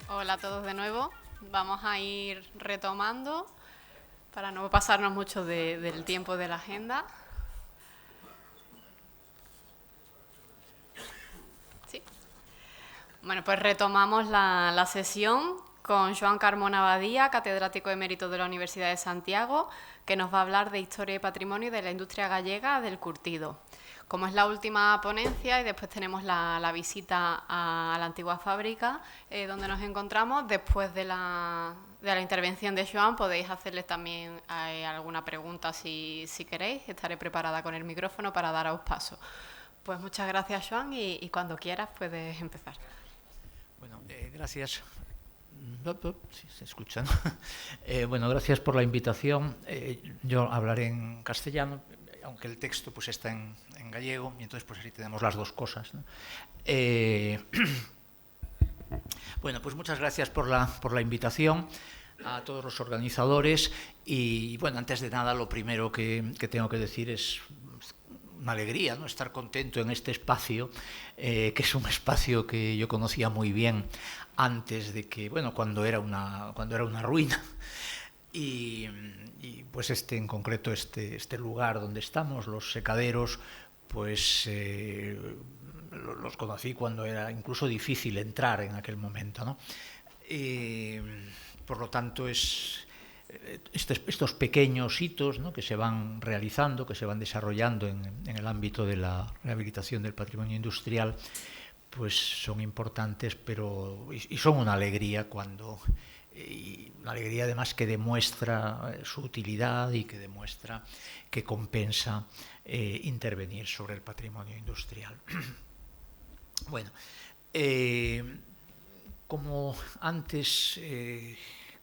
Hola a todos de nuevo. Vamos a ir retomando para no pasarnos mucho del tiempo de la agenda. ¿Sí? Bueno, pues retomamos la sesión con Joan Carmona Badía, catedrático emérito de la Universidad de Santiago, que nos va a hablar de historia y patrimonio de la industria gallega del curtido. Como es la última ponencia y después tenemos la visita a la antigua fábrica donde nos encontramos, después de la intervención de Joan podéis hacerle también alguna pregunta si queréis. Estaré preparada con el micrófono para daros paso. Pues muchas gracias, Joan, y cuando quieras puedes empezar. Bueno, gracias. Sí, se escucha, ¿no? Bueno, gracias por la invitación. Yo hablaré en castellano, aunque el texto pues está en gallego, y entonces pues así tenemos las dos cosas, ¿no? Bueno, pues muchas gracias por la invitación a todos los organizadores y bueno, antes de nada lo primero que tengo que decir es una alegría, ¿no? Estar contento en este espacio, que es un espacio que yo conocía muy bien antes de que, bueno, cuando era una ruina. Pues en concreto este lugar donde estamos, los secaderos, pues los conocí cuando era incluso difícil entrar en aquel momento, ¿no? Por lo tanto, estos pequeños hitos, ¿no?, que se van realizando, que se van desarrollando en el ámbito de la rehabilitación del patrimonio industrial, pues son importantes, y son una alegría y una alegría además que demuestra su utilidad y que demuestra que compensa intervenir sobre el patrimonio industrial. Bueno, como antes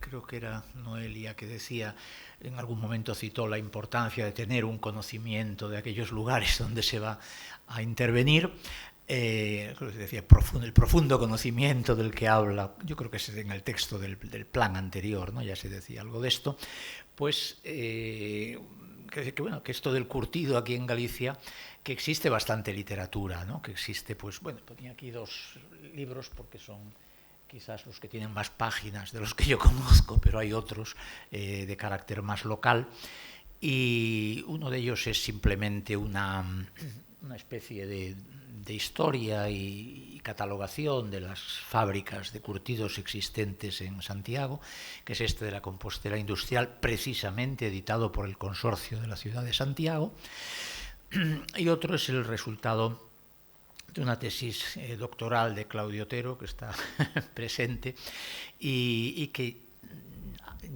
creo que era Noelia que decía, en algún momento citó la importancia de tener un conocimiento de aquellos lugares donde se va a intervenir. Creo que decía el profundo conocimiento del que habla, yo creo que es en el texto del plan anterior, ¿no? Ya se decía algo de esto, pues que esto del curtido aquí en Galicia, que existe bastante literatura, ¿no? Que existe, pues bueno, ponía aquí 2 libros porque son quizás los que tienen más páginas de los que yo conozco, pero hay otros de carácter más local, y uno de ellos es simplemente una especie de historia y catalogación de las fábricas de curtidos existentes en Santiago, que es este de la Compostela Industrial, precisamente editado por el Consorcio de la Ciudad de Santiago, y otro es el resultado de una tesis doctoral de Claudio Otero, que está presente, y que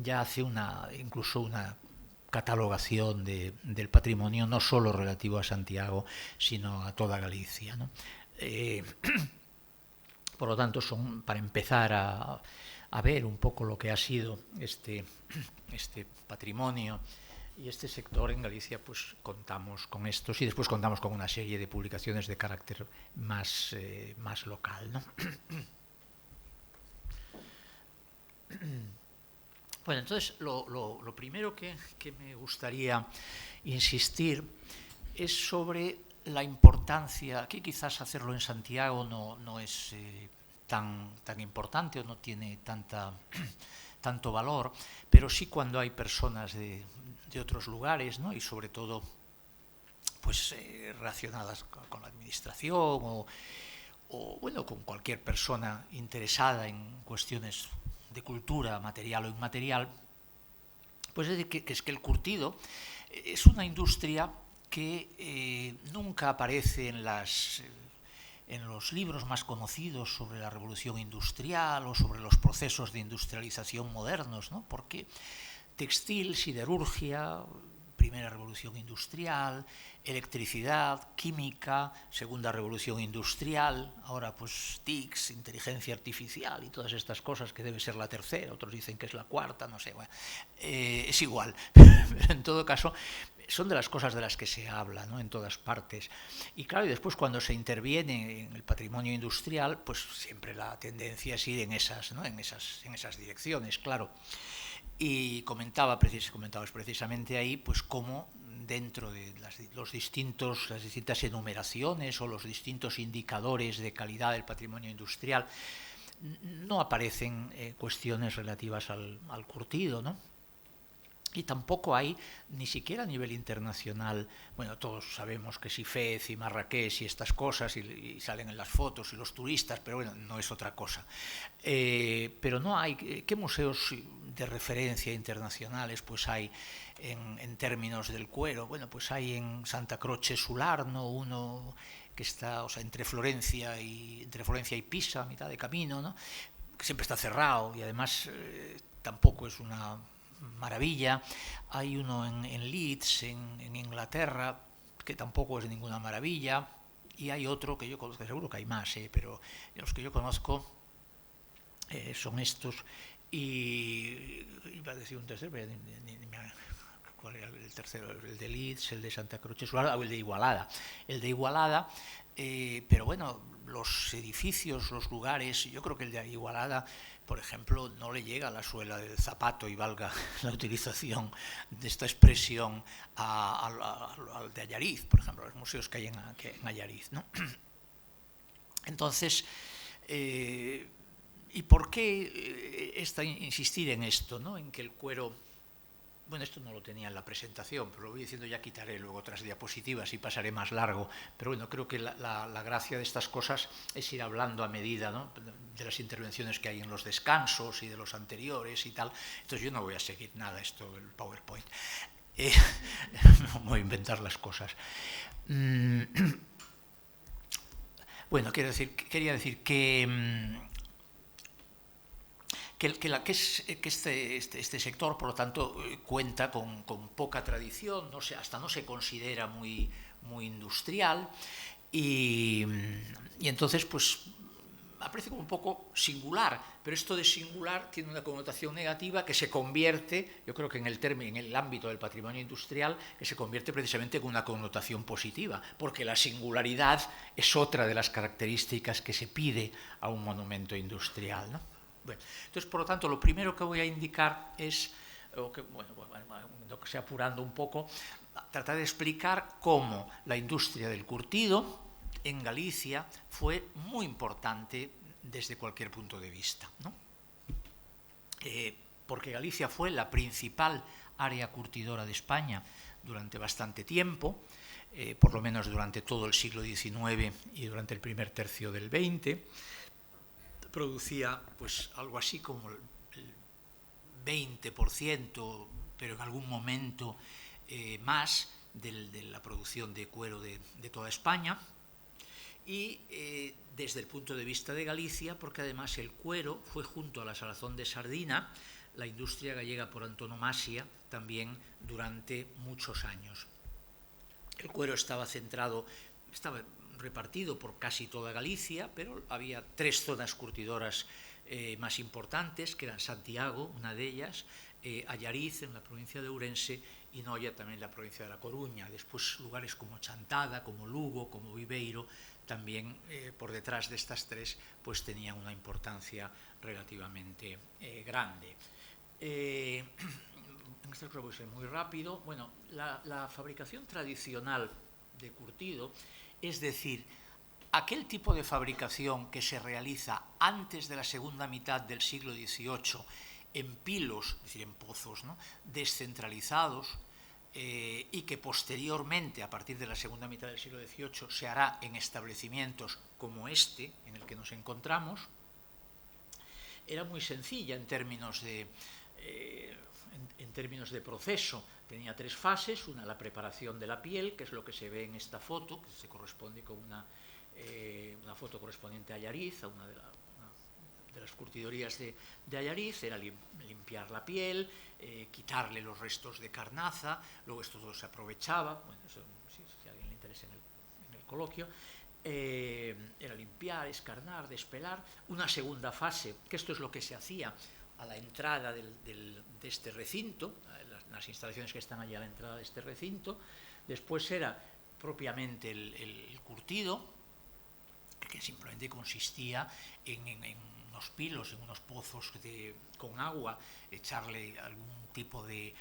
ya hace incluso una catalogación del patrimonio no solo relativo a Santiago, sino a toda Galicia, ¿no? Por lo tanto, son para empezar a ver un poco lo que ha sido este patrimonio y este sector en Galicia, pues contamos con estos y después contamos con una serie de publicaciones de carácter más local, ¿no? Bueno, entonces lo primero que me gustaría insistir es sobre la importancia. Aquí quizás hacerlo en Santiago no es tan importante o no tiene tanto valor, pero sí cuando hay personas de otros lugares, ¿no? Y sobre todo pues relacionadas con la administración o bueno, con cualquier persona interesada en cuestiones de cultura, material o inmaterial, pues es decir, que es que el curtido es una industria que nunca aparece en los libros más conocidos sobre la revolución industrial o sobre los procesos de industrialización modernos, ¿no? Porque textil, siderurgia, primera revolución industrial, electricidad, química, segunda revolución industrial, ahora pues TICs, inteligencia artificial y todas estas cosas, que debe ser la tercera, otros dicen que es la cuarta, no sé, bueno, es igual, pero en todo caso son de las cosas de las que se habla, ¿no?, en todas partes. Y claro, y después cuando se interviene en el patrimonio industrial, pues siempre la tendencia es ir en esas, ¿no?, en esas direcciones, claro. Y comentabas precisamente ahí pues cómo dentro de las distintas enumeraciones o los distintos indicadores de calidad del patrimonio industrial, no aparecen cuestiones relativas al curtido, ¿no? Y tampoco hay, ni siquiera a nivel internacional, bueno, todos sabemos que si Fez y Marrakech y estas cosas, y salen en las fotos y los turistas, pero bueno, no es otra cosa. Pero no hay, ¿qué museos de referencia internacionales pues hay en términos del cuero? Bueno, pues hay en Santa Croce Sularno uno que está, o sea, entre Florencia y Pisa, a mitad de camino, ¿no? Que siempre está cerrado y además tampoco es una maravilla. Hay uno en Leeds, en Inglaterra, que tampoco es ninguna maravilla. Y hay otro que yo conozco, seguro que hay más, pero los que yo conozco son estos. Y iba a decir un tercero, pero ¿cuál era el tercero? El de Leeds, el de Santa Croce o el de Igualada. El de Igualada, pero bueno, los edificios, los lugares, yo creo que el de Igualada, por ejemplo, no le llega a la suela del zapato, y valga la utilización de esta expresión, al de Allariz, por ejemplo, los museos que hay en Allariz, ¿no? Entonces, ¿y por qué insistir en esto, ¿no? En que el cuero... Bueno, esto no lo tenía en la presentación, pero lo voy diciendo, ya quitaré luego otras diapositivas y pasaré más largo. Pero bueno, creo que la gracia de estas cosas es ir hablando a medida, ¿no? De las intervenciones que hay en los descansos y de los anteriores y tal. Entonces yo no voy a seguir nada esto del PowerPoint. Voy a inventar las cosas. Bueno, quería decir que este sector, por lo tanto, cuenta con poca tradición, hasta no se considera muy industrial, y entonces pues aparece como un poco singular, pero esto de singular tiene una connotación negativa que se convierte, yo creo que en el ámbito del patrimonio industrial, que se convierte precisamente en una connotación positiva, porque la singularidad es otra de las características que se pide a un monumento industrial, ¿no? Bueno, entonces, por lo tanto, lo primero que voy a indicar es, apurando un poco, tratar de explicar cómo la industria del curtido en Galicia fue muy importante desde cualquier punto de vista, ¿no? Porque Galicia fue la principal área curtidora de España durante bastante tiempo, por lo menos durante todo el siglo XIX y durante el primer tercio del XX. Producía pues algo así como el 20%, pero en algún momento más de la producción de cuero de toda España. Y desde el punto de vista de Galicia, porque además el cuero fue, junto a la salazón de sardina, la industria gallega por antonomasia también durante muchos años. El cuero estaba repartido por casi toda Galicia, pero había 3 zonas curtidoras más importantes, que eran Santiago, una de ellas, Allariz, en la provincia de Ourense, y Noia, también en la provincia de La Coruña. Después lugares como Chantada, como Lugo, como Viveiro, también por detrás de estas 3, pues tenían una importancia relativamente grande. En esta cosa voy a ser muy rápido. Bueno, la fabricación tradicional de curtido, es decir, aquel tipo de fabricación que se realiza antes de la segunda mitad del siglo XVIII en pilos, es decir, en pozos, ¿no?, descentralizados, y que posteriormente, a partir de la segunda mitad del siglo XVIII, se hará en establecimientos como este, en el que nos encontramos, era muy sencilla en términos de proceso. Tenía 3 fases: una, la preparación de la piel, que es lo que se ve en esta foto, que se corresponde con una foto correspondiente a Allariz, a una de las curtidorías de Allariz. Era limpiar la piel, quitarle los restos de carnaza, luego esto todo se aprovechaba, bueno, eso, si a alguien le interesa en el coloquio, era limpiar, escarnar, despelar. Una segunda fase, que esto es lo que se hacía a la entrada de este recinto, las instalaciones que están allí a la entrada de este recinto. Después era propiamente el curtido, que simplemente consistía en unos pilos, en unos pozos con agua, echarle algún tipo de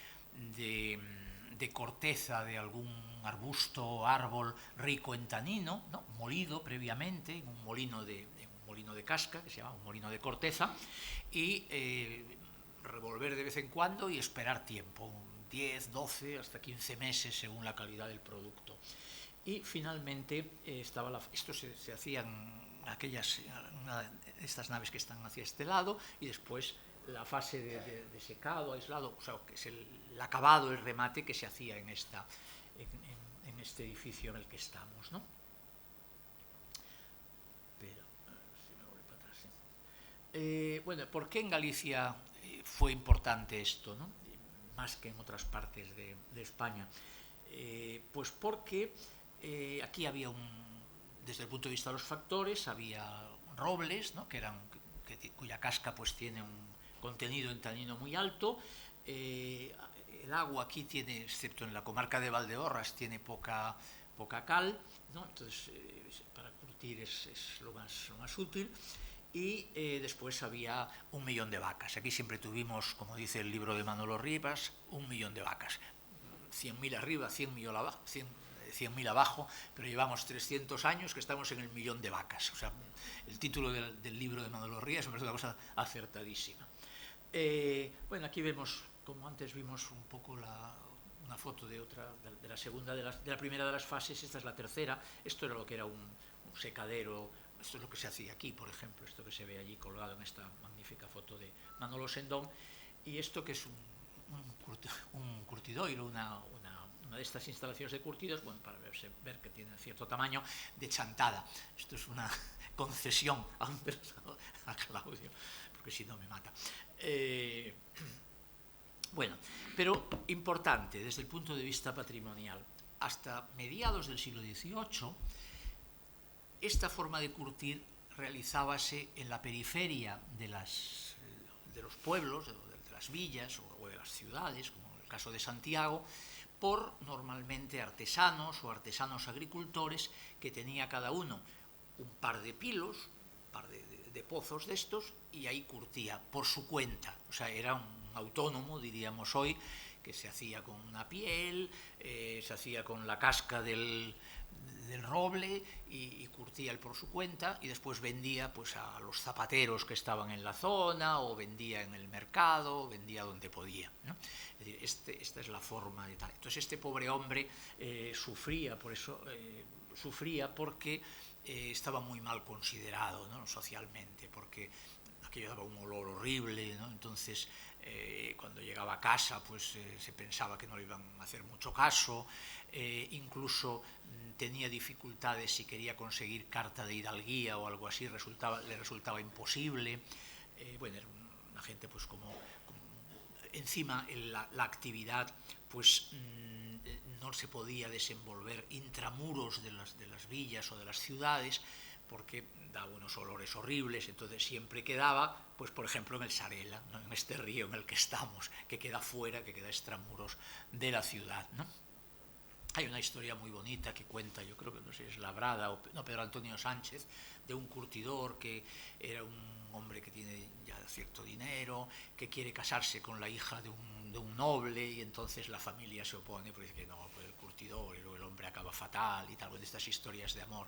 de corteza de algún arbusto o árbol rico en tanino, ¿no? Molido previamente en un molino de casca, que se llama un molino de corteza, y revolver de vez en cuando y esperar tiempo, 10, 12, hasta 15 meses según la calidad del producto. Y finalmente esto se hacía en estas naves que están hacia este lado, y después la fase de secado, aislado, o sea, que es el acabado, el remate que se hacía en este edificio en el que estamos, ¿no? Pero, si me voy para atrás, ¿sí? Bueno, ¿por qué en Galicia fue importante esto, ¿no? Más que en otras partes de España? Pues porque aquí había desde el punto de vista de los factores, había robles, ¿no? Cuya casca pues tiene un contenido en tanino muy alto. El agua aquí tiene, excepto en la comarca de Valdeorras, tiene poca cal, ¿no? Entonces para curtir es lo más útil. Y después había 1 millón de vacas. Aquí siempre tuvimos, como dice el libro de Manolo Rivas, 1 millón de vacas. 100.000 arriba, 100.000 abajo, pero llevamos 300 años que estamos en el 1.000.000 de vacas. O sea, el título del libro de Manolo Rivas me parece una cosa acertadísima. Bueno, aquí vemos, como antes vimos un poco una foto de la segunda, de la primera de las fases. Esta es la tercera. Esto era lo que era un secadero. Esto es lo que se hacía aquí, por ejemplo, esto que se ve allí colgado en esta magnífica foto de Manolo Sendón. Y esto que es un curtidoiro, una de estas instalaciones de curtidos, bueno, para ver que tiene cierto tamaño, de Chantada. Esto es una concesión a Claudio, porque si no me mata. Bueno, pero importante desde el punto de vista patrimonial. Hasta mediados del siglo XVIII, esta forma de curtir realizábase en la periferia de los pueblos, de las villas o de las ciudades, como en el caso de Santiago, por normalmente artesanos o artesanos agricultores que tenía cada uno un par de pilos, un par de pozos de estos, y ahí curtía por su cuenta. O sea, era un autónomo, diríamos hoy, que se hacía con una piel, se hacía con la casca del roble y curtía él por su cuenta, y después vendía pues a los zapateros que estaban en la zona, o vendía en el mercado, o vendía donde podía, ¿no? Es decir, esta es la forma de tal. Entonces este pobre hombre sufría porque estaba muy mal considerado, ¿no? Socialmente, porque aquello daba un olor horrible, ¿no? Entonces cuando llegaba a casa pues se pensaba que no le iban a hacer mucho caso, incluso tenía dificultades si quería conseguir carta de hidalguía o algo así, le resultaba imposible. Bueno, era una gente pues como encima la actividad pues no se podía desenvolver intramuros de las villas o de las ciudades, porque daba unos olores horribles. Entonces siempre quedaba, pues por ejemplo en el Sarela, ¿no? En este río en el que estamos, que queda fuera, que queda extramuros de la ciudad, ¿no? Hay una historia muy bonita que cuenta, yo creo que no sé si es Labrada o no, Pedro Antonio Sánchez, de un curtidor que era un hombre que tiene ya cierto dinero, que quiere casarse con la hija de un noble, y entonces la familia se opone porque dice que no, pues el curtidor, y luego el hombre acaba fatal y tal. Bueno, estas historias de amor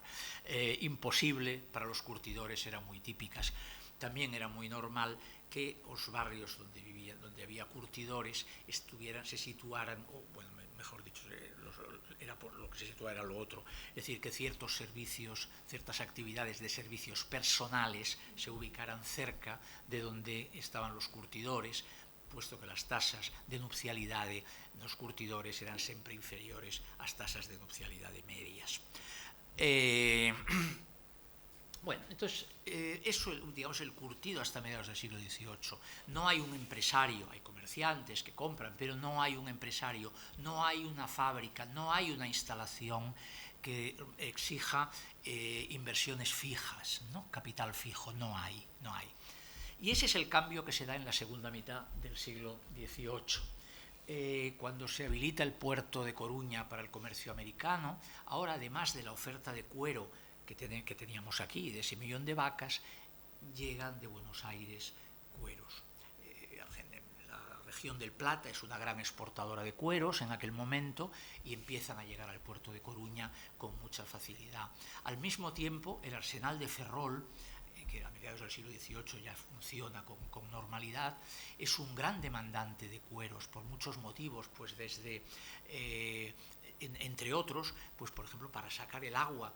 imposible para los curtidores eran muy típicas. También era muy normal que los barrios donde había curtidores se situaran, o bueno, mejor dicho, era por lo que se situaba era lo otro, es decir, que ciertos servicios, ciertas actividades de servicios personales se ubicaran cerca de donde estaban los curtidores, puesto que las tasas de nupcialidade nos curtidores eran sempre inferiores ás tasas de nupcialidade medias. Bueno, entonces, eso, digamos, el curtido hasta mediados del siglo XVIII. No hay un empresario, hay comerciantes que compran, pero no hay un empresario, no hay una fábrica, no hay una instalación que exija inversiones fijas, ¿no? Capital fijo, no hay. Y ese es el cambio que se da en la segunda mitad del siglo XVIII. Cuando se habilita el puerto de Coruña para el comercio americano, ahora además de la oferta de cuero que teníamos aquí, de ese 1 millón de vacas, llegan de Buenos Aires cueros. La región del Plata es una gran exportadora de cueros en aquel momento y empiezan a llegar al puerto de Coruña con mucha facilidad. Al mismo tiempo, el arsenal de Ferrol, que a mediados del siglo XVIII ya funciona con normalidad, es un gran demandante de cueros por muchos motivos, pues desde, entre otros, pues por ejemplo, para sacar el agua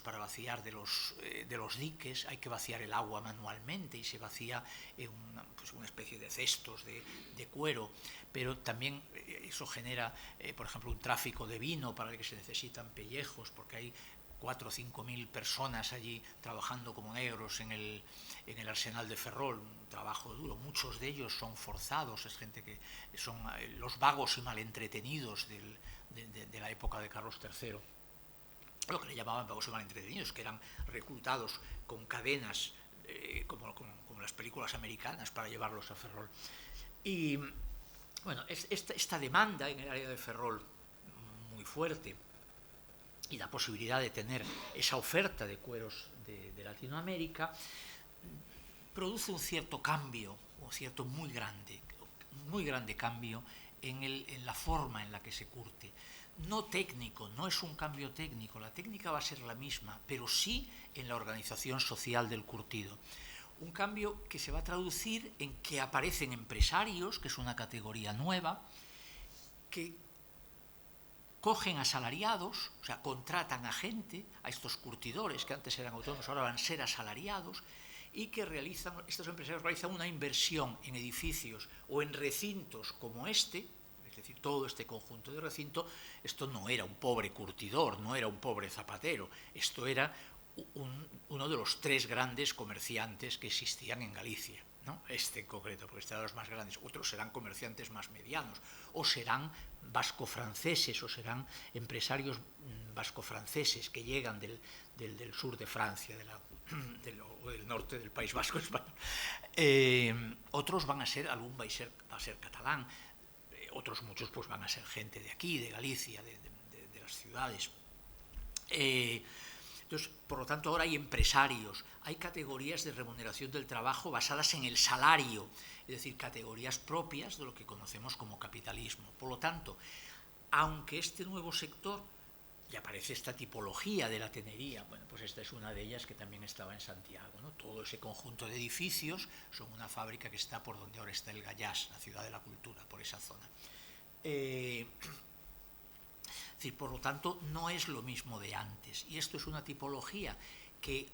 para vaciar de los diques hay que vaciar el agua manualmente y se vacía en una especie de cestos de cuero, pero también eso genera, por ejemplo, un tráfico de vino para el que se necesitan pellejos, porque hay 4 o 5 mil personas allí trabajando como negros en el arsenal de Ferrol, un trabajo duro. Muchos de ellos son forzados, es gente que son los vagos y malentretenidos de la época de Carlos III. Lo que le llamaban vagos y malentretenidos, que eran reclutados con cadenas, como las películas americanas, para llevarlos a Ferrol. Y bueno, esta demanda en el área de Ferrol muy fuerte y la posibilidad de tener esa oferta de cueros de Latinoamérica produce un cierto cambio, un cierto muy grande cambio en la forma en la que se curte. No técnico, no es un cambio técnico, la técnica va a ser la misma, pero sí en la organización social del curtido. Un cambio que se va a traducir en que aparecen empresarios, que es una categoría nueva, que cogen asalariados, o sea, contratan a gente, a estos curtidores que antes eran autónomos, ahora van a ser asalariados, y que estos empresarios realizan una inversión en edificios o en recintos como este, es decir, todo este conjunto de recinto. Esto no era un pobre curtidor, no era un pobre zapatero, esto era uno de los 3 grandes comerciantes que existían en Galicia, ¿no? Este en concreto, porque este era de los más grandes. Otros serán comerciantes más medianos, o serán vasco-franceses, o serán empresarios vasco-franceses que llegan del sur de Francia, o del norte del País Vasco español. Otros van a ser, algún va a ser catalán, otros muchos pues van a ser gente de aquí, de Galicia, de las ciudades. Entonces, por lo tanto, ahora hay empresarios, hay categorías de remuneración del trabajo basadas en el salario, es decir, categorías propias de lo que conocemos como capitalismo. Por lo tanto, aunque este nuevo sector, y aparece esta tipología de la tenería, bueno, pues esta es una de ellas que también estaba en Santiago, ¿no? Todo ese conjunto de edificios son una fábrica que está por donde ahora está el Gallás, la ciudad de la cultura, por esa zona. Es decir, por lo tanto, no es lo mismo de antes. Y esto es una tipología que,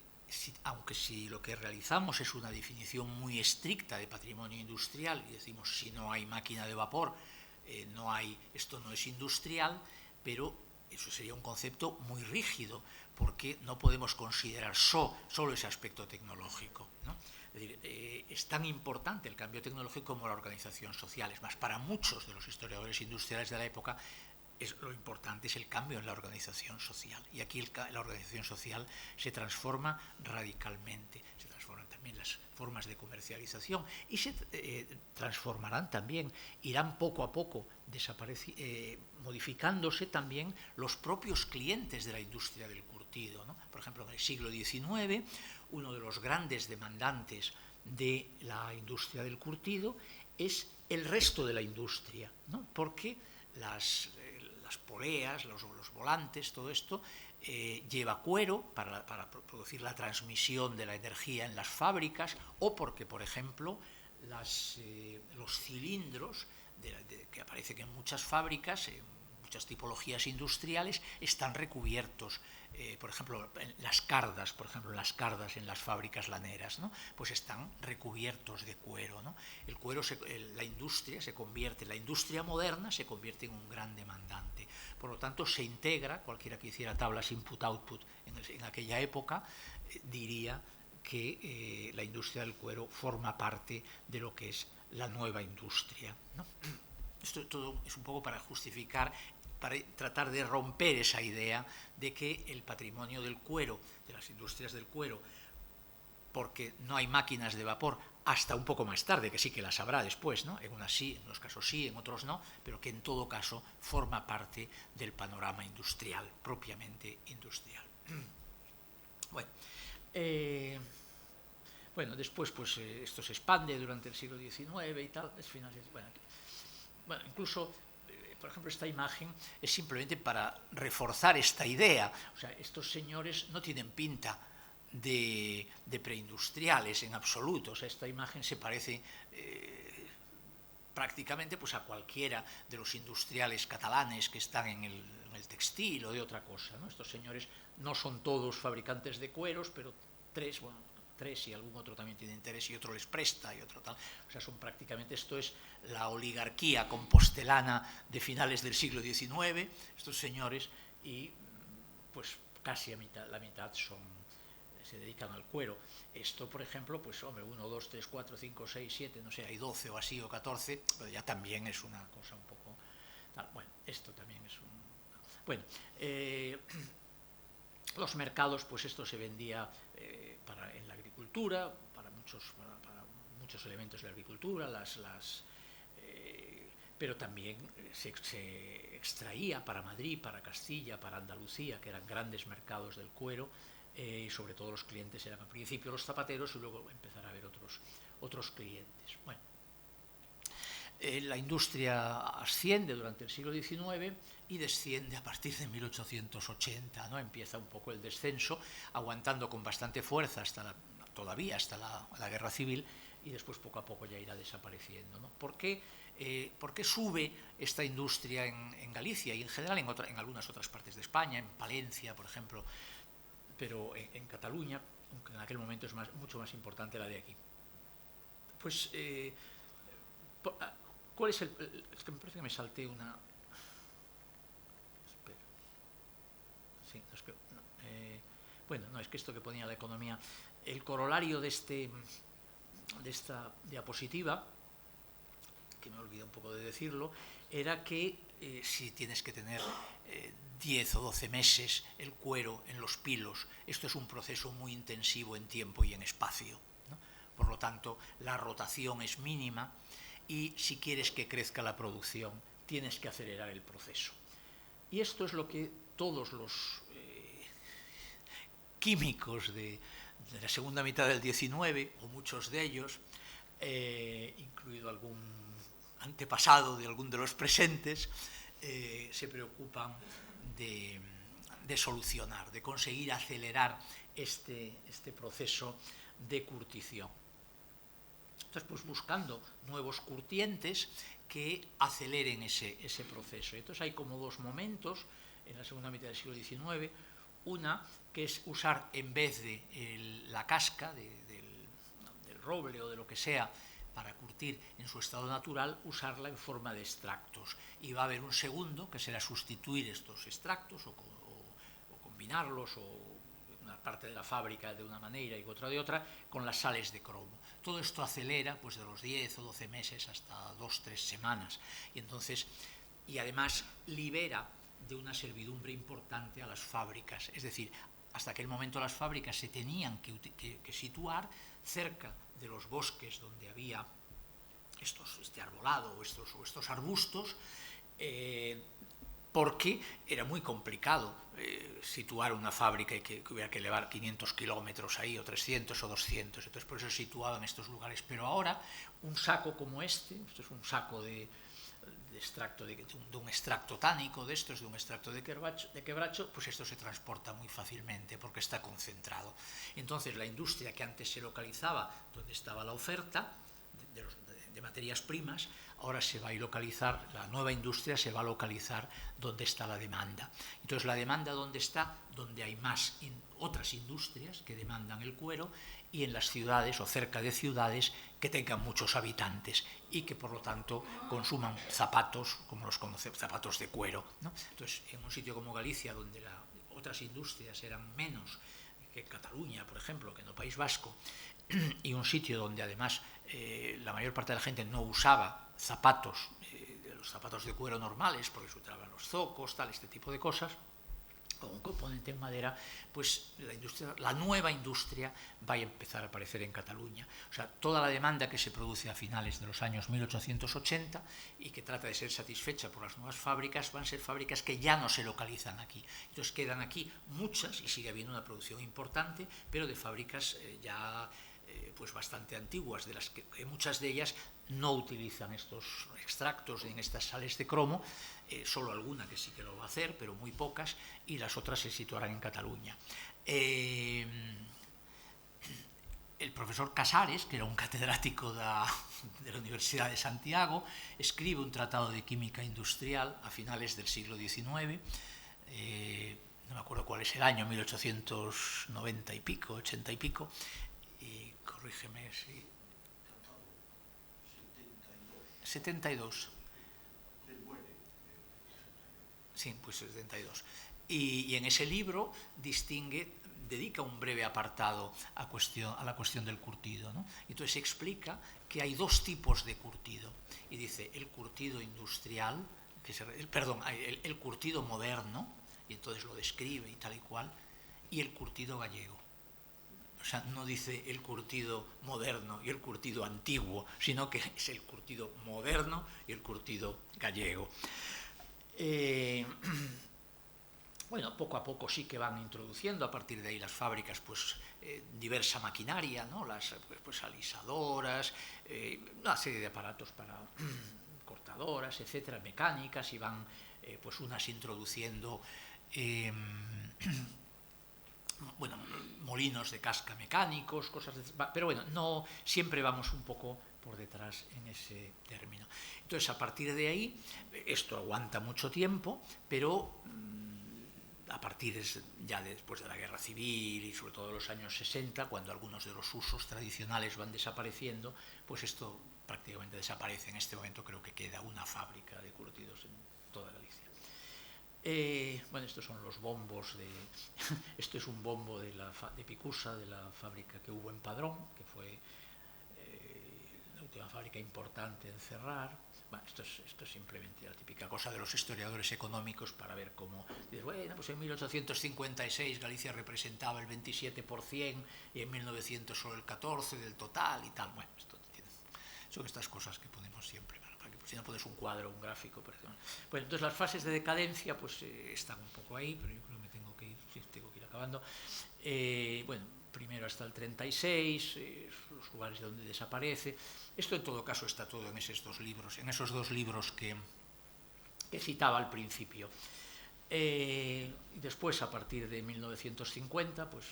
aunque si lo que realizamos es una definición muy estricta de patrimonio industrial, y decimos si no hay máquina de vapor, esto no es industrial, pero eso sería un concepto muy rígido, porque no podemos considerar solo ese aspecto tecnológico, ¿no? Es decir, es tan importante el cambio tecnológico como la organización social. Es más, para muchos de los historiadores industriales de la época, lo importante es el cambio en la organización social. Y aquí la organización social se transforma radicalmente. Se transforman también las formas de comercialización y se transformarán también, irán poco a poco modificándose también los propios clientes de la industria del curtido, ¿no? Por ejemplo, en el siglo XIX, uno de los grandes demandantes de la industria del curtido es el resto de la industria, ¿no? Porque las poleas, los volantes, todo esto lleva cuero para producir la transmisión de la energía en las fábricas, o porque, por ejemplo, los cilindros que aparecen en muchas fábricas, en muchas tipologías industriales, están recubiertos. Por ejemplo, las cardas, en las fábricas laneras, ¿no? Pues están recubiertos de cuero, ¿no? El cuero, la industria moderna se convierte en un gran demandante. Por lo tanto, se integra, cualquiera que hiciera tablas input-output en aquella época, diría que la industria del cuero forma parte de lo que es la nueva industria, ¿no? Esto todo es un poco para justificar, para tratar de romper esa idea de que el patrimonio del cuero, de las industrias del cuero, porque no hay máquinas de vapor hasta un poco más tarde, que sí que las habrá después, ¿no? En unas sí, en unos casos sí, en otros no, pero que en todo caso forma parte del panorama industrial, propiamente industrial. Bueno, después pues esto se expande durante el siglo XIX y tal, bueno, incluso, por ejemplo, esta imagen es simplemente para reforzar esta idea. O sea, estos señores no tienen pinta de preindustriales en absoluto. O sea, esta imagen se parece prácticamente pues, a cualquiera de los industriales catalanes que están en el textil o de otra cosa, ¿no? Estos señores no son todos fabricantes de cueros, pero tres y algún otro también tiene interés y otro les presta y otro tal. O sea, son prácticamente, esto es la oligarquía compostelana de finales del siglo XIX, estos señores, y pues casi la mitad se dedican al cuero. Esto, por ejemplo, pues hombre, 1, 2, 3, 4, 5, 6, 7, no sé, hay 12 o así o 14, pero ya también es una cosa un poco tal. Bueno, esto también es un... Bueno, los mercados, pues esto se vendía en la agricultura, para muchos elementos de la agricultura, pero también se extraía para Madrid, para Castilla, para Andalucía, que eran grandes mercados del cuero, y sobre todo los clientes eran al principio los zapateros y luego empezar a haber otros clientes. Bueno, la industria asciende durante el siglo XIX y desciende a partir de 1880, ¿no? Empieza un poco el descenso, aguantando con bastante fuerza todavía hasta la Guerra Civil, y después poco a poco ya irá desapareciendo, ¿no? ¿Por qué sube esta industria en Galicia y en general en algunas otras partes de España, en Palencia, por ejemplo, pero en Cataluña, aunque en aquel momento es mucho más importante la de aquí? Pues, ¿cuál es es que me parece que me salté una... Espera. Sí, es que... No, bueno, no, es que esto que ponía la economía... El corolario de esta diapositiva, que me olvidé un poco de decirlo, era que si tienes que tener 10 o 12 meses el cuero en los pilos, esto es un proceso muy intensivo en tiempo y en espacio, ¿no? Por lo tanto, la rotación es mínima y si quieres que crezca la producción, tienes que acelerar el proceso. Y esto es lo que todos los químicos de la segunda mitad del XIX, o muchos de ellos, incluido algún antepasado de algún de los presentes, se preocupan de solucionar, de conseguir acelerar este proceso de curtición. Entonces, pues buscando nuevos curtientes que aceleren ese proceso. Entonces hay como dos momentos en la segunda mitad del siglo XIX. Una, que es usar en vez de la casca del roble o de lo que sea para curtir en su estado natural, usarla en forma de extractos. Y va a haber un segundo, que será sustituir estos extractos o combinarlos, o una parte de la fábrica de una manera y otra de otra, con las sales de cromo. Todo esto acelera pues, de los 10 o 12 meses hasta 2-3 semanas. Y además libera de una servidumbre importante a las fábricas. Es decir, hasta aquel momento las fábricas se tenían que situar cerca de los bosques donde había este arbolado o estos arbustos, porque era muy complicado situar una fábrica y que hubiera que elevar 500 kilómetros ahí, o 300 o 200, entonces por eso se situaba en estos lugares. Pero ahora, un saco como esto es un saco de un extracto tánico, de un extracto de quebracho, pues esto se transporta muy fácilmente porque está concentrado. Entonces la industria que antes se localizaba donde estaba la oferta de materias primas, ahora se va a localizar, la nueva industria se va a localizar donde está la demanda. Entonces la demanda ¿dónde está? Donde hay más otras industrias que demandan el cuero, y en las ciudades o cerca de ciudades que tengan muchos habitantes y que por lo tanto consuman zapatos, como los conocemos, zapatos de cuero, ¿no? Entonces, en un sitio como Galicia, donde otras industrias eran menos que en Cataluña, por ejemplo, que en el País Vasco, y un sitio donde además la mayor parte de la gente no usaba zapatos, los zapatos de cuero normales, porque se utilizaban los zocos, este tipo de cosas, con un componente en madera, pues la nueva industria va a empezar a aparecer en Cataluña. O sea, toda la demanda que se produce a finales de los años 1880 y que trata de ser satisfecha por las nuevas fábricas, van a ser fábricas que ya no se localizan aquí. Entonces quedan aquí muchas, y sigue habiendo una producción importante, pero de fábricas ya pues bastante antiguas, de las que muchas de ellas no utilizan estos extractos en estas sales de cromo, solo alguna que sí que lo va a hacer, pero muy pocas, y las otras se situarán en Cataluña. El profesor Casares, que era un catedrático de la Universidad de Santiago, escribe un tratado de química industrial a finales del siglo XIX, no me acuerdo cuál es el año, 1890 y pico, 80 y pico, y corrígeme si... 72. Sí, pues 72. Y en ese libro dedica un breve apartado a la cuestión del curtido, ¿no? Entonces explica que hay dos tipos de curtido. Y dice el curtido industrial, el curtido moderno, y entonces lo describe y tal y cual, y el curtido gallego. O sea, no dice el curtido moderno y el curtido antiguo, sino que es el curtido moderno y el curtido gallego. Bueno, poco a poco sí que van introduciendo a partir de ahí las fábricas pues diversa maquinaria, ¿no? Las pues alisadoras, una serie de aparatos para cortadoras, etcétera, mecánicas, y van pues unas introduciendo bueno, molinos de casca mecánicos, cosas de, pero bueno, no siempre vamos un poco por detrás en ese término. Entonces, a partir de ahí, esto aguanta mucho tiempo, pero a partir ya después de la Guerra Civil y sobre todo los años 60, cuando algunos de los usos tradicionales van desapareciendo, pues esto prácticamente desaparece. En este momento creo que queda una fábrica de curtidos en toda Galicia. Bueno, estos son los bombos esto es un bombo de Picusa, de la fábrica que hubo en Padrón, que fue la última fábrica importante en cerrar. Bueno, esto es simplemente la típica cosa de los historiadores económicos para ver cómo, bueno, pues en 1856 Galicia representaba el 27% y en 1900 solo el 14% del total y tal. Bueno, son estas cosas que ponemos siempre, para que si no pones un cuadro, un gráfico, por ejemplo. Pues entonces las fases de decadencia pues están un poco ahí, pero yo creo que me tengo que ir acabando. Bueno, primero hasta el 36, los lugares donde desaparece. Esto en todo caso está todo en esos dos libros que citaba al principio. Después, a partir de 1950, pues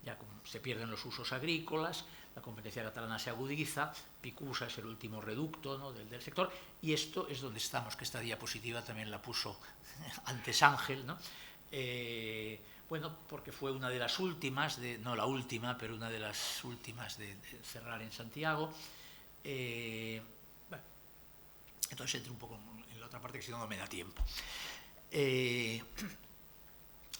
ya se pierden los usos agrícolas, la competencia catalana se agudiza, Picusa es el último reducto, ¿no?, del sector, y esto es donde estamos, que esta diapositiva también la puso antes Ángel, ¿no? Bueno, porque fue una de las últimas, no la última, pero una de las últimas de cerrar en Santiago. Bueno, entonces entro un poco en la otra parte, que si no, no me da tiempo.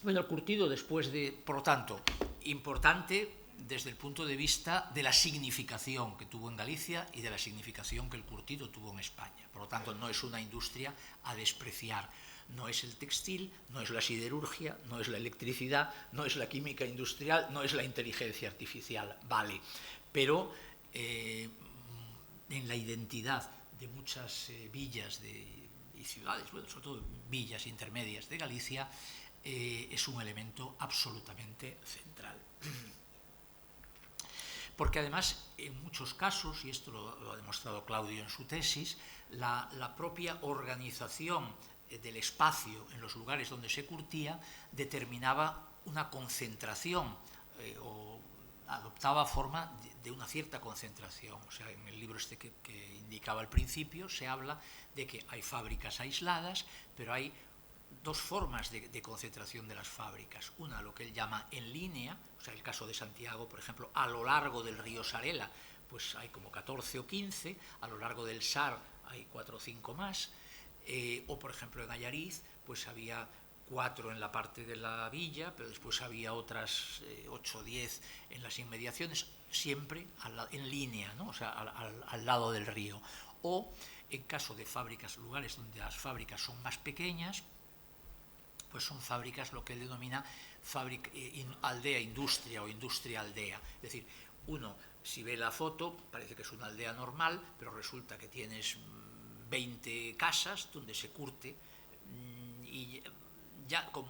Bueno, el curtido después por lo tanto, importante desde el punto de vista de la significación que tuvo en Galicia y de la significación que el curtido tuvo en España. Por lo tanto, no es una industria a despreciar. No es el textil, no es la siderurgia, no es la electricidad, no es la química industrial, no es la inteligencia artificial, vale. Pero en la identidad de muchas villas y ciudades, bueno, sobre todo villas intermedias de Galicia, es un elemento absolutamente central. Porque además, en muchos casos, y esto lo ha demostrado Claudio en su tesis, la propia organización del espacio en los lugares donde se curtía determinaba una concentración o adoptaba forma de una cierta concentración. O sea, en el libro este que indicaba al principio se habla de que hay fábricas aisladas, pero hay dos formas de concentración de las fábricas. Una, lo que él llama en línea, o sea, el caso de Santiago, por ejemplo, a lo largo del río Sarela, pues hay como 14 o 15, a lo largo del Sar hay 4 o 5 más, o por ejemplo en Allariz, pues había 4 en la parte de la villa, pero después había otras 8 o 10 en las inmediaciones, siempre en línea, ¿no? O sea, al lado del río. O en caso de fábricas, lugares donde las fábricas son más pequeñas, pues son fábricas, lo que él denomina aldea industria o industria aldea. Es decir, uno, si ve la foto, parece que es una aldea normal, pero resulta que tienes 20 casas donde se curte, y ya con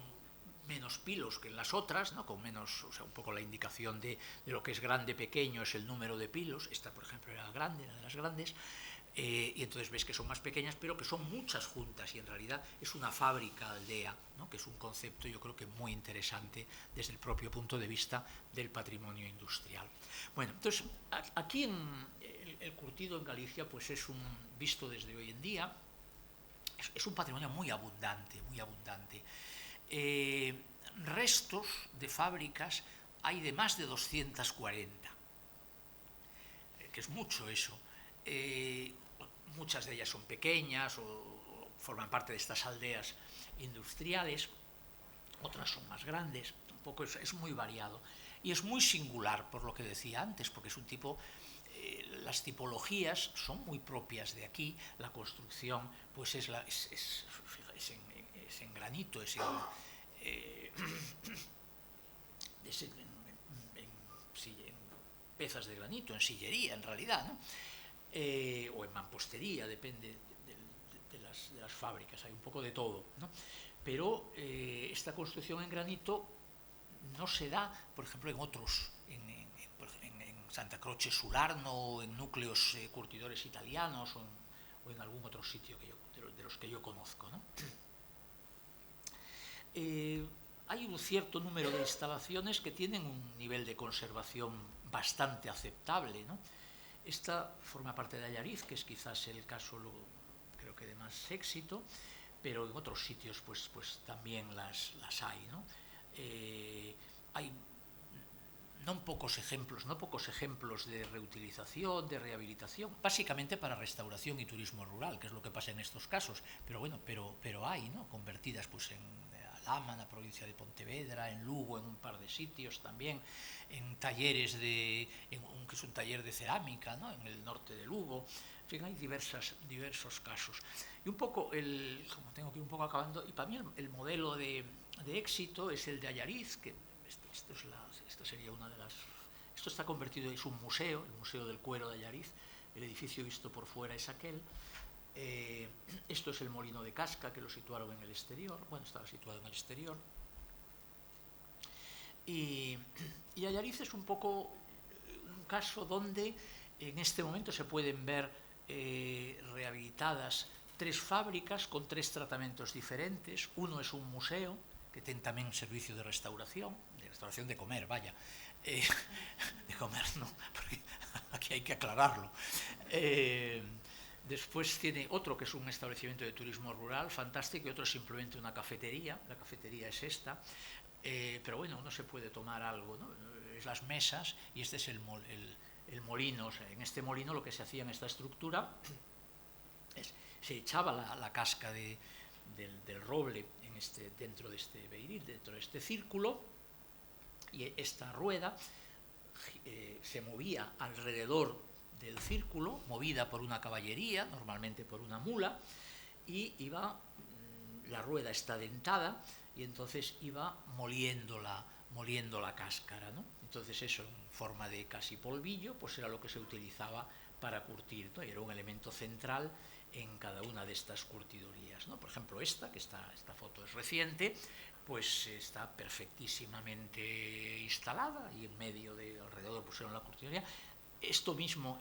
menos pilos que en las otras, ¿no? Con menos, o sea, un poco la indicación de lo que es grande, pequeño, es el número de pilos. Esta, por ejemplo, era grande, era de las grandes. Y entonces ves que son más pequeñas, pero que son muchas juntas, y en realidad es una fábrica aldea, ¿no? Que es un concepto, yo creo que muy interesante desde el propio punto de vista del patrimonio industrial. Bueno, entonces aquí en el curtido en Galicia pues es un, visto desde hoy en día, es un patrimonio muy abundante, muy abundante. Restos de fábricas hay de más de 240, que es mucho eso. Muchas de ellas son pequeñas o forman parte de estas aldeas industriales, otras son más grandes, un poco es muy variado. Y es muy singular, por lo que decía antes, porque es un tipo, las tipologías son muy propias de aquí, la construcción pues es en granito, es en piezas de granito, en sillería en realidad, ¿no? O en mampostería, depende de las fábricas, hay un poco de todo, ¿no? Pero esta construcción en granito no se da, por ejemplo, en otros, en Santa Croce Sularno, o en núcleos curtidores italianos, o en algún otro sitio de los que yo conozco, ¿no? Hay un cierto número de instalaciones que tienen un nivel de conservación bastante aceptable, ¿no? Esta forma parte de Allariz, que es quizás el caso, creo que de más éxito, pero en otros sitios pues también las hay, ¿no? Hay no pocos ejemplos de reutilización, de rehabilitación, básicamente para restauración y turismo rural, que es lo que pasa en estos casos, pero bueno, pero hay, ¿no? Convertidas pues en Alhama, en la provincia de Pontevedra, en Lugo, en un par de sitios también, en talleres que es un taller de cerámica, ¿no? En el norte de Lugo. En fin, hay diversos casos. Y un poco, como tengo que ir un poco acabando, y para mí el modelo de éxito es el de Allariz, que esto sería una de las... Esto está convertido, es un museo, el Museo del Cuero de Allariz, el edificio visto por fuera es aquel. Esto es el molino de Casca, que lo situaron en el exterior, bueno, estaba situado en el exterior. Y Allariz es un poco un caso donde en este momento se pueden ver rehabilitadas 3 fábricas con 3 tratamientos diferentes. Uno es un museo, que tiene también un servicio de restauración de comer, vaya, de comer no, porque aquí hay que aclararlo. Después tiene otro que es un establecimiento de turismo rural fantástico, y otro es simplemente una cafetería. La cafetería es esta, pero bueno, uno se puede tomar algo, ¿no? Es las mesas, y este es el molino. O sea, en este molino lo que se hacía en esta estructura es, se echaba la casca del roble dentro de este beiril, dentro de este círculo, y esta rueda se movía alrededor del círculo, movida por una caballería, normalmente por una mula, y la rueda está dentada, y entonces iba moliendo la cáscara, ¿no? Entonces eso, en forma de casi polvillo, pues era lo que se utilizaba para curtir, ¿no? Y era un elemento central en cada una de estas curtidorías, ¿no? Por ejemplo, esta foto es reciente, pues está perfectísimamente instalada, y en medio alrededor pusieron la curtidoría. Esto mismo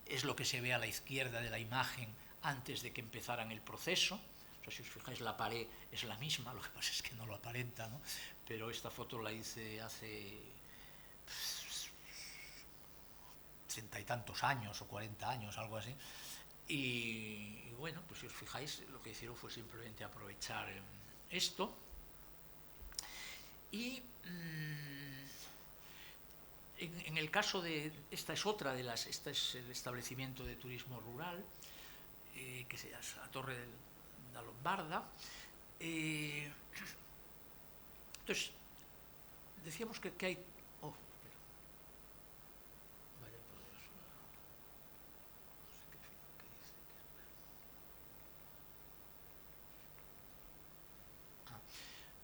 es lo que se ve a la izquierda de la imagen antes de que empezaran el proceso. O sea, si os fijáis, la pared es la misma, lo que pasa es que no lo aparenta, ¿no? Pero esta foto la hice hace 30 y tantos años o 40 años, algo así. Y bueno, pues si os fijáis, lo que hicieron fue simplemente aprovechar esto. Y en el caso de... Esta es otra de las... Este es el establecimiento de turismo rural, que se llama la Torre de la Lombarda. Entonces, decíamos que hay... Oh, espera. Vaya por Dios. No sé qué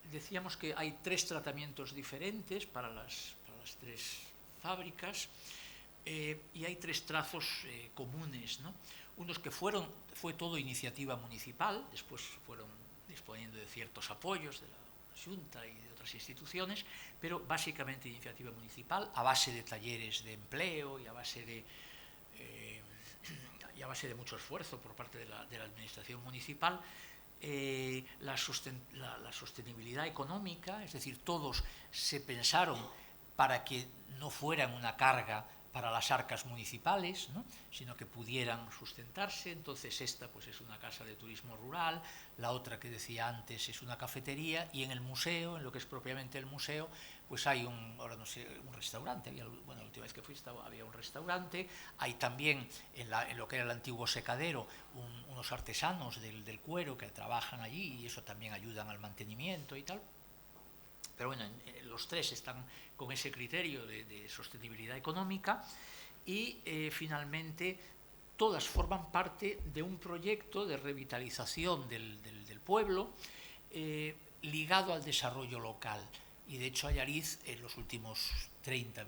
dice. Decíamos que hay 3 tratamientos diferentes para las 3 fábricas, y hay 3 trazos comunes, ¿no? Unos que fue todo iniciativa municipal, después fueron disponiendo de ciertos apoyos de la Xunta y de otras instituciones, pero básicamente iniciativa municipal, a base de talleres de empleo y a base de mucho esfuerzo por parte de la administración municipal. La sostenibilidad económica, es decir, todos se pensaron para que no fueran una carga para las arcas municipales, ¿no?, sino que pudieran sustentarse. Entonces esta pues es una casa de turismo rural, la otra que decía antes es una cafetería, y en el museo, en lo que es propiamente el museo, pues hay ahora no sé, un restaurante. Bueno, la última vez que fui había un restaurante, hay también en lo que era el antiguo secadero unos artesanos del cuero que trabajan allí, y eso también ayudan al mantenimiento y tal. Pero bueno, los tres están con ese criterio de sostenibilidad económica, y finalmente todas forman parte de un proyecto de revitalización del pueblo ligado al desarrollo local. Y de hecho Allariz, en los últimos 30,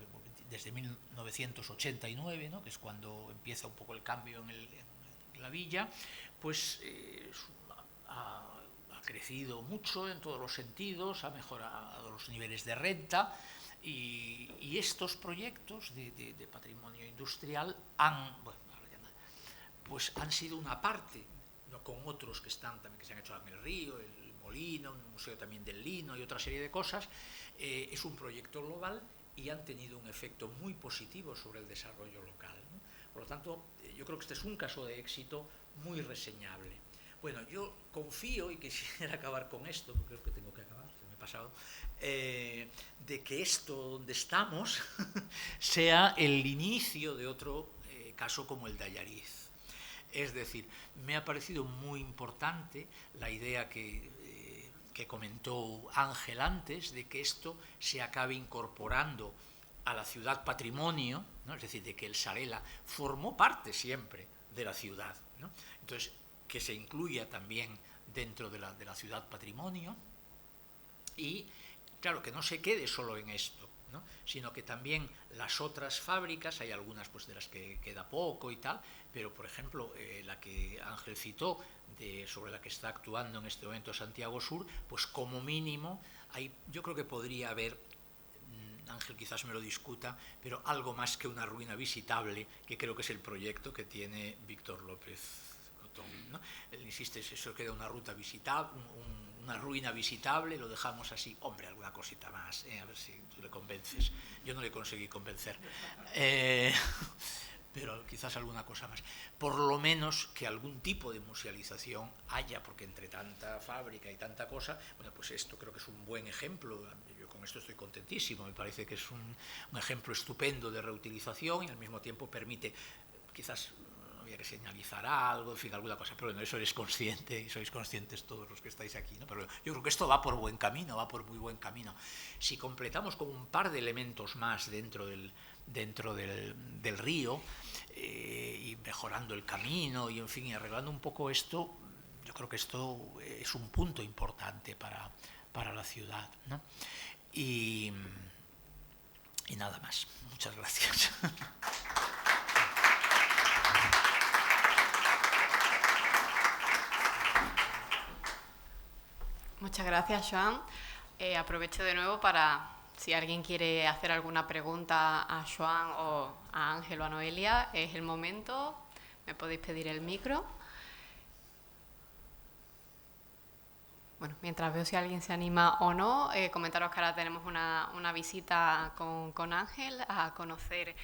desde 1989, ¿no?, que es cuando empieza un poco el cambio en la villa, pues ha crecido mucho en todos los sentidos, ha mejorado los niveles de renta, y estos proyectos de patrimonio industrial han sido una parte, ¿no?, con otros que se han hecho en el río, el molino, un museo también del lino y otra serie de cosas. Es un proyecto global y han tenido un efecto muy positivo sobre el desarrollo local, ¿no? Por lo tanto, yo creo que este es un caso de éxito muy reseñable. Bueno, yo confío, y quisiera acabar con esto, porque creo que tengo que acabar, se me ha pasado, de que esto donde estamos sea el inicio de otro caso como el de Allariz. Es decir, me ha parecido muy importante la idea que comentó Ángel antes, de que esto se acabe incorporando a la ciudad patrimonio, ¿no?, es decir, de que el Sarela formó parte siempre de la ciudad, ¿no? Entonces, que se incluya también dentro de la ciudad patrimonio, y claro, que no se quede solo en esto, ¿no?, sino que también las otras fábricas, hay algunas pues de las que queda poco y tal, pero por ejemplo la que Ángel citó, sobre la que está actuando en este momento Santiago Sur, pues como mínimo yo creo que podría haber, Ángel quizás me lo discuta, pero algo más que una ruina visitable, que creo que es el proyecto que tiene Víctor López Cotón, ¿no? Él insiste, eso queda una ruta visitable, una ruina visitable, lo dejamos así. Hombre, alguna cosita más, a ver si tú le convences. Yo no le conseguí convencer, pero quizás alguna cosa más. Por lo menos que algún tipo de musealización haya, porque entre tanta fábrica y tanta cosa, bueno, pues esto creo que es un buen ejemplo. Yo con esto estoy contentísimo, me parece que es un ejemplo estupendo de reutilización, y al mismo tiempo permite, quizás había que señalizar algo, en fin, alguna cosa, pero bueno, eso eres consciente, y sois conscientes todos los que estáis aquí, ¿no? Pero yo creo que esto va por buen camino, va por muy buen camino. Si completamos con un par de elementos más dentro del río, y mejorando el camino, y en fin, y arreglando un poco esto, yo creo que esto es un punto importante para la ciudad, ¿no? Y nada más. Muchas gracias. Muchas gracias, Joan. Aprovecho de nuevo para, si alguien quiere hacer alguna pregunta a Joan o a Ángel o a Noelia, es el momento. Me podéis pedir el micro. Bueno, mientras veo si alguien se anima o no, comentaros que ahora tenemos una visita con Ángel a conocer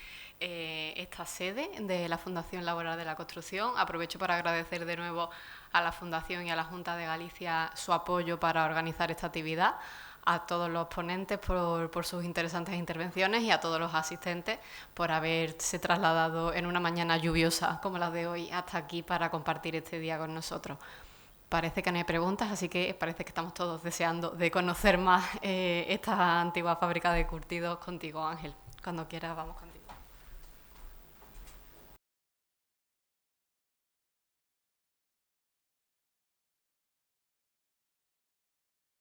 esta sede de la Fundación Laboral de la Construcción. Aprovecho para agradecer de nuevo a la Fundación y a la Junta de Galicia su apoyo para organizar esta actividad, a todos los ponentes por sus interesantes intervenciones, y a todos los asistentes por haberse trasladado en una mañana lluviosa como la de hoy hasta aquí para compartir este día con nosotros. Parece que no hay preguntas, así que parece que estamos todos deseando de conocer más esta antigua fábrica de curtidos contigo, Ángel. Cuando quieras, vamos contigo.